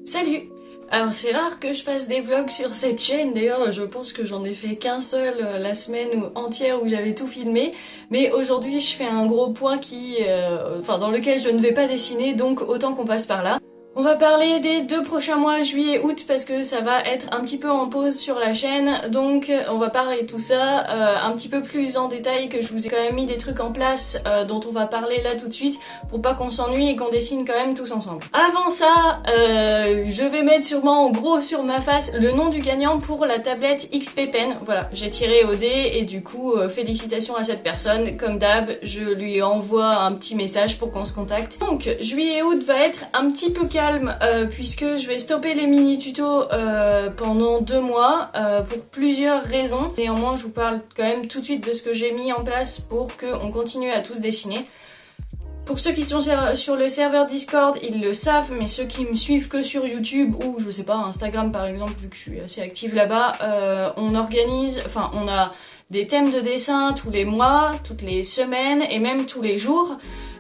Salut! Alors c'est rare que je fasse des vlogs sur cette chaîne, d'ailleurs je pense que j'en ai fait qu'un seul la semaine entière où j'avais tout filmé, mais aujourd'hui je fais un gros point dans lequel je ne vais pas dessiner, donc autant qu'on passe par là. On va parler des 2 prochains mois, juillet et août, parce que ça va être un petit peu en pause sur la chaîne, donc on va parler de tout ça un petit peu plus en détail, que je vous ai quand même mis des trucs en place dont on va parler là tout de suite, pour pas qu'on s'ennuie et qu'on dessine quand même tous ensemble. Avant ça, je vais mettre sûrement en gros sur ma face le nom du gagnant pour la tablette XP Pen. Voilà, j'ai tiré au dé et du coup félicitations à cette personne. Comme d'hab, je lui envoie un petit message pour qu'on se contacte. Donc juillet et août va être un petit peu calme puisque je vais stopper les mini tutos pendant 2 mois pour plusieurs raisons. Néanmoins, je vous parle quand même tout de suite de ce que j'ai mis en place pour qu'on continue à tous dessiner. Pour ceux qui sont sur le serveur Discord, ils le savent, mais ceux qui me suivent que sur YouTube ou je sais pas, Instagram par exemple, vu que je suis assez active là-bas, on a des thèmes de dessin tous les mois, toutes les semaines et même tous les jours.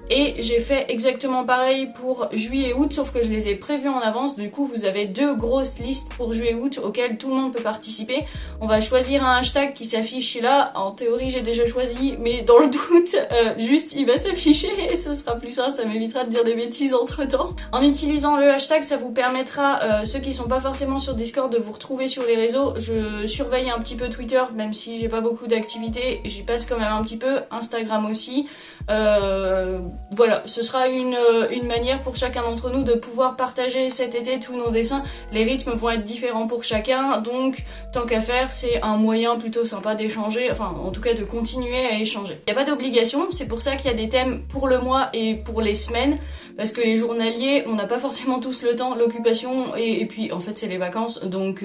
Et j'ai fait exactement pareil pour juillet et août, sauf que je les ai prévus en avance. Du coup, vous avez 2 grosses listes pour juillet et août auxquelles tout le monde peut participer. On va choisir un hashtag qui s'affiche là. En théorie, j'ai déjà choisi, mais dans le doute, juste il va s'afficher et ce sera plus ça. Ça m'évitera de dire des bêtises entre temps. En utilisant le hashtag, ça vous permettra, ceux qui sont pas forcément sur Discord, de vous retrouver sur les réseaux. Je surveille un petit peu Twitter, même si j'ai pas beaucoup d'activités. J'y passe quand même un petit peu. Instagram aussi. Voilà, ce sera une manière pour chacun d'entre nous de pouvoir partager cet été tous nos dessins. Les rythmes vont être différents pour chacun, donc tant qu'à faire, c'est un moyen plutôt sympa d'échanger, enfin en tout cas de continuer à échanger. Il n'y a pas d'obligation, c'est pour ça qu'il y a des thèmes pour le mois et pour les semaines, parce que les journaliers, on n'a pas forcément tous le temps, l'occupation, et puis en fait c'est les vacances, donc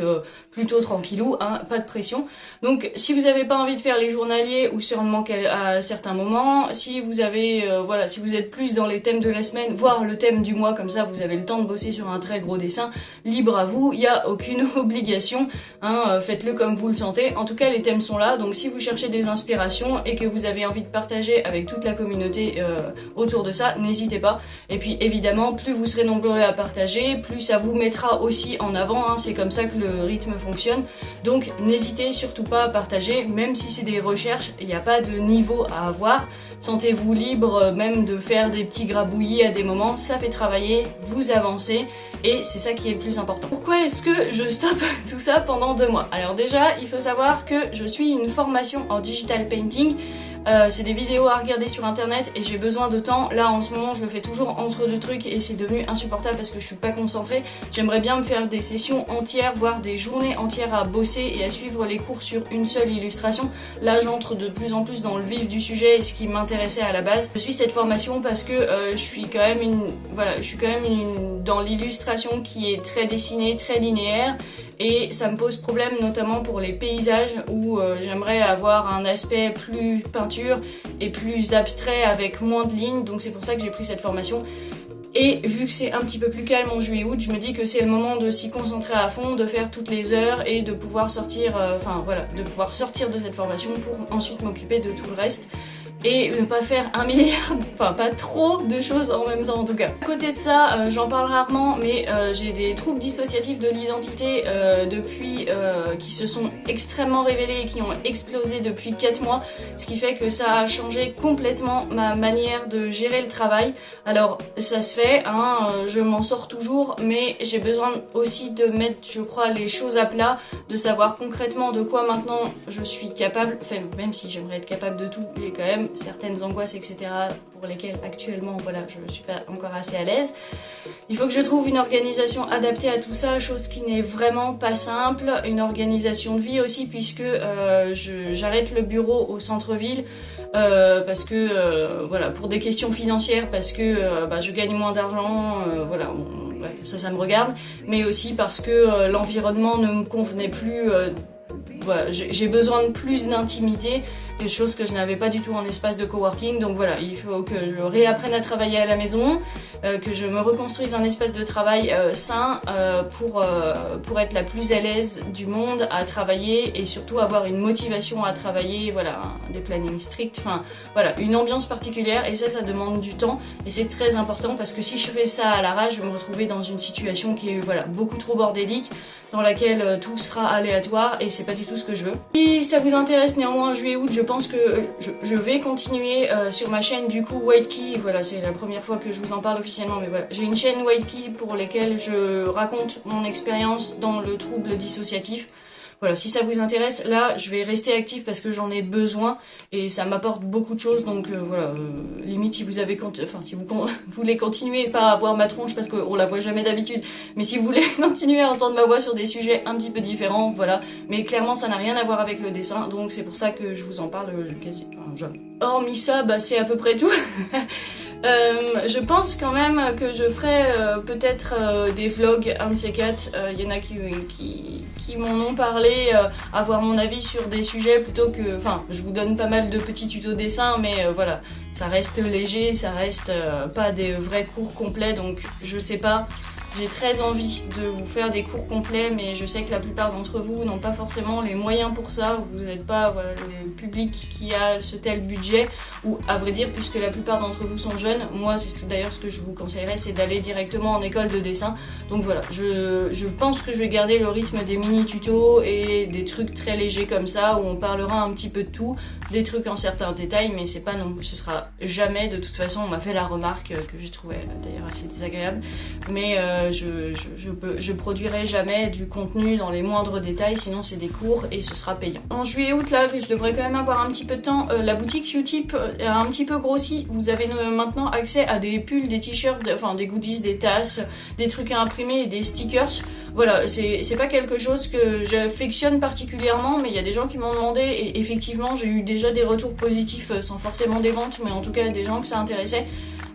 plutôt tranquillou, hein, pas de pression. Donc si vous n'avez pas envie de faire les journaliers ou sûrement à certains moments, si vous avez, si vous êtes plus dans les thèmes de la semaine, voire le thème du mois, comme ça vous avez le temps de bosser sur un très gros dessin, libre à vous, il n'y a aucune obligation, hein, faites-le comme vous le sentez. En tout cas les thèmes sont là, donc si vous cherchez des inspirations et que vous avez envie de partager avec toute la communauté autour de ça, n'hésitez pas. Et puis évidemment, plus vous serez nombreux à partager, plus ça vous mettra aussi en avant, hein, c'est comme ça que le rythme fonctionne. Donc n'hésitez surtout pas à partager, même si c'est des recherches, il n'y a pas de niveau à avoir. Sentez-vous libre même de faire des petits grabouillis à des moments, ça fait travailler, vous avancez et c'est ça qui est le plus important. Pourquoi est-ce que je stoppe tout ça pendant 2 mois? Alors déjà, il faut savoir que je suis une formation en digital painting. C'est des vidéos à regarder sur internet et j'ai besoin de temps. Là en ce moment je le fais toujours entre 2 trucs et c'est devenu insupportable parce que je suis pas concentrée. J'aimerais bien me faire des sessions entières, voire des journées entières à bosser et à suivre les cours sur une seule illustration. Là j'entre de plus en plus dans le vif du sujet et ce qui m'intéressait à la base. Je suis cette formation parce que je suis quand même dans l'illustration qui est très dessinée, très linéaire. Et ça me pose problème notamment pour les paysages où j'aimerais avoir un aspect plus peinture et plus abstrait avec moins de lignes, donc c'est pour ça que j'ai pris cette formation. Et vu que c'est un petit peu plus calme en juillet-août, je me dis que c'est le moment de s'y concentrer à fond, de faire toutes les heures et de pouvoir sortir, de pouvoir sortir de cette formation pour ensuite m'occuper de tout le reste. Et ne pas faire un milliard, pas trop de choses en même temps en tout cas. À côté de ça, j'en parle rarement, mais j'ai des troubles dissociatifs de l'identité qui se sont extrêmement révélés et qui ont explosé depuis 4 mois, ce qui fait que ça a changé complètement ma manière de gérer le travail. Alors ça se fait, hein, je m'en sors toujours, mais j'ai besoin aussi de mettre, je crois, les choses à plat, de savoir concrètement de quoi maintenant je suis capable, enfin même si j'aimerais être capable de tout, j'ai quand même certaines angoisses, etc. pour lesquelles actuellement, voilà, je suis pas encore assez à l'aise. Il faut que je trouve une organisation adaptée à tout ça, chose qui n'est vraiment pas simple. Une organisation de vie aussi, puisque j'arrête le bureau au centre-ville parce que, pour des questions financières, parce que je gagne moins d'argent, bref, ça me regarde, mais aussi parce que l'environnement ne me convenait plus. J'ai besoin de plus d'intimité quelque chose que je n'avais pas du tout en espace de coworking. Donc voilà, il faut que je réapprenne à travailler à la maison, que je me reconstruise un espace de travail sain pour être la plus à l'aise du monde à travailler et surtout avoir une motivation à travailler, voilà, des plannings stricts, enfin voilà, une ambiance particulière, et ça demande du temps et c'est très important parce que si je fais ça à l'arrache, je vais me retrouver dans une situation qui est voilà, beaucoup trop bordélique, dans laquelle tout sera aléatoire et c'est pas du tout ce que je veux. Si ça vous intéresse néanmoins, juillet-août, je pense que je vais continuer sur ma chaîne du coup White Key, voilà, c'est la première fois que je vous en parle officiellement, mais voilà, j'ai une chaîne White Key pour lesquelles je raconte mon expérience dans le trouble dissociatif. Voilà, si ça vous intéresse, là, je vais rester active parce que j'en ai besoin et ça m'apporte beaucoup de choses. Donc voilà, limite si vous avez, si vous voulez continuer, pas à voir ma tronche parce qu'on la voit jamais d'habitude, mais si vous voulez continuer à entendre ma voix sur des sujets un petit peu différents, voilà. Mais clairement, ça n'a rien à voir avec le dessin, donc c'est pour ça que je vous en parle quasi, enfin, jamais. Hormis ça, bah c'est à peu près tout. Je pense quand même que je ferai peut-être des vlogs, un de ces quatre. Y en a qui m'en ont parlé, avoir mon avis sur des sujets plutôt que... Enfin, je vous donne pas mal de petits tutos dessin, mais voilà, ça reste léger, ça reste pas des vrais cours complets, donc je sais pas. J'ai très envie de vous faire des cours complets, mais je sais que la plupart d'entre vous n'ont pas forcément les moyens pour ça, vous n'êtes pas voilà, le public qui a ce tel budget, ou à vrai dire, puisque la plupart d'entre vous sont jeunes, moi c'est d'ailleurs ce que je vous conseillerais, c'est d'aller directement en école de dessin. Donc voilà, je pense que je vais garder le rythme des mini-tutos et des trucs très légers comme ça, où on parlera un petit peu de tout, des trucs en certains détails, mais c'est pas non, ce sera jamais, de toute façon on m'a fait la remarque que j'ai trouvé d'ailleurs assez désagréable, mais je produirai jamais du contenu dans les moindres détails, sinon c'est des cours et ce sera payant. En juillet-août là, je devrais quand même avoir un petit peu de temps, la boutique Utip a un petit peu grossi, vous avez maintenant accès à des pulls, des t-shirts, enfin des goodies, des tasses, des trucs à imprimer et des stickers. Voilà, c'est pas quelque chose que j'affectionne particulièrement, mais il y a des gens qui m'ont demandé et effectivement j'ai eu déjà des retours positifs sans forcément des ventes, mais en tout cas des gens que ça intéressait.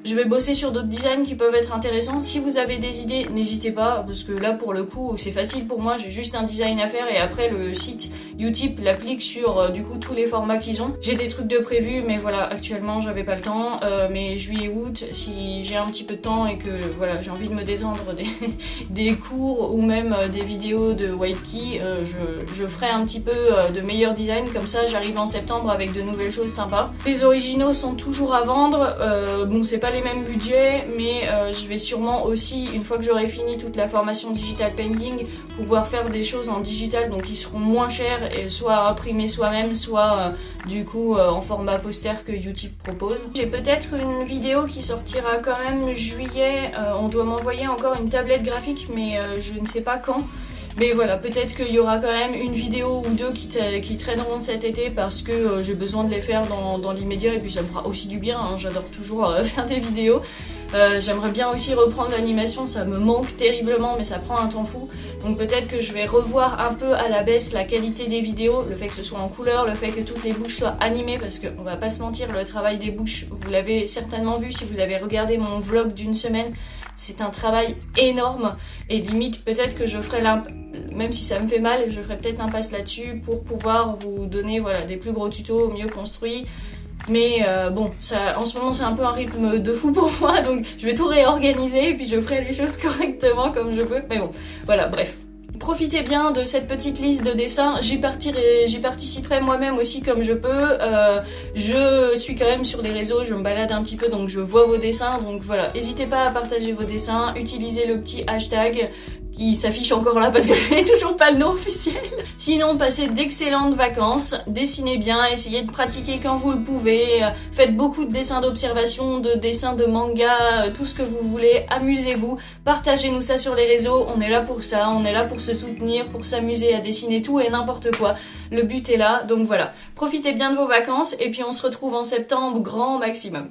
Je vais bosser sur d'autres designs qui peuvent être intéressants. Si vous avez des idées, n'hésitez pas, parce que là, pour le coup, c'est facile pour moi. J'ai juste un design à faire et après, le site Utip l'applique sur, du coup, tous les formats qu'ils ont. J'ai des trucs de prévu, mais voilà, actuellement, j'avais pas le temps. Mais juillet-août, si j'ai un petit peu de temps et que, voilà, j'ai envie de me détendre des cours ou même des vidéos de White Key, je ferai un petit peu de meilleurs designs. Comme ça, j'arrive en septembre avec de nouvelles choses sympas. Les originaux sont toujours à vendre. Bon, c'est pas les mêmes budgets, mais je vais sûrement aussi, une fois que j'aurai fini toute la formation digital painting, pouvoir faire des choses en digital, donc ils seront moins chers, et soit imprimés soi-même, soit du coup en format poster que Utip propose. J'ai peut-être une vidéo qui sortira quand même juillet, on doit m'envoyer encore une tablette graphique, mais je ne sais pas quand. Mais voilà, peut-être qu'il y aura quand même une vidéo ou deux qui traîneront cet été parce que j'ai besoin de les faire dans l'immédiat et puis ça me fera aussi du bien, hein, j'adore toujours faire des vidéos. J'aimerais bien aussi reprendre l'animation, ça me manque terriblement mais ça prend un temps fou. Donc peut-être que je vais revoir un peu à la baisse la qualité des vidéos, le fait que ce soit en couleur, le fait que toutes les bouches soient animées, parce qu'on va pas se mentir, le travail des bouches, vous l'avez certainement vu si vous avez regardé mon vlog d'une semaine. C'est un travail énorme et limite peut-être que je ferai même si ça me fait mal, je ferai peut-être l'impasse là-dessus pour pouvoir vous donner voilà, des plus gros tutos mieux construits. Mais bon, ça, en ce moment c'est un peu un rythme de fou pour moi, donc je vais tout réorganiser et puis je ferai les choses correctement comme je peux. Mais bon, voilà, bref. Profitez bien de cette petite liste de dessins, j'y participerai moi-même aussi comme je peux. Je suis quand même sur les réseaux, je me balade un petit peu donc je vois vos dessins. Donc voilà, n'hésitez pas à partager vos dessins, utilisez le petit hashtag qui s'affiche encore là parce que je n'ai toujours pas le nom officiel. Sinon, passez d'excellentes vacances, dessinez bien, essayez de pratiquer quand vous le pouvez, faites beaucoup de dessins d'observation, de dessins de manga, tout ce que vous voulez, amusez-vous, partagez-nous ça sur les réseaux, on est là pour ça, on est là pour se soutenir, pour s'amuser à dessiner tout et n'importe quoi. Le but est là, donc voilà. Profitez bien de vos vacances et puis on se retrouve en septembre grand maximum.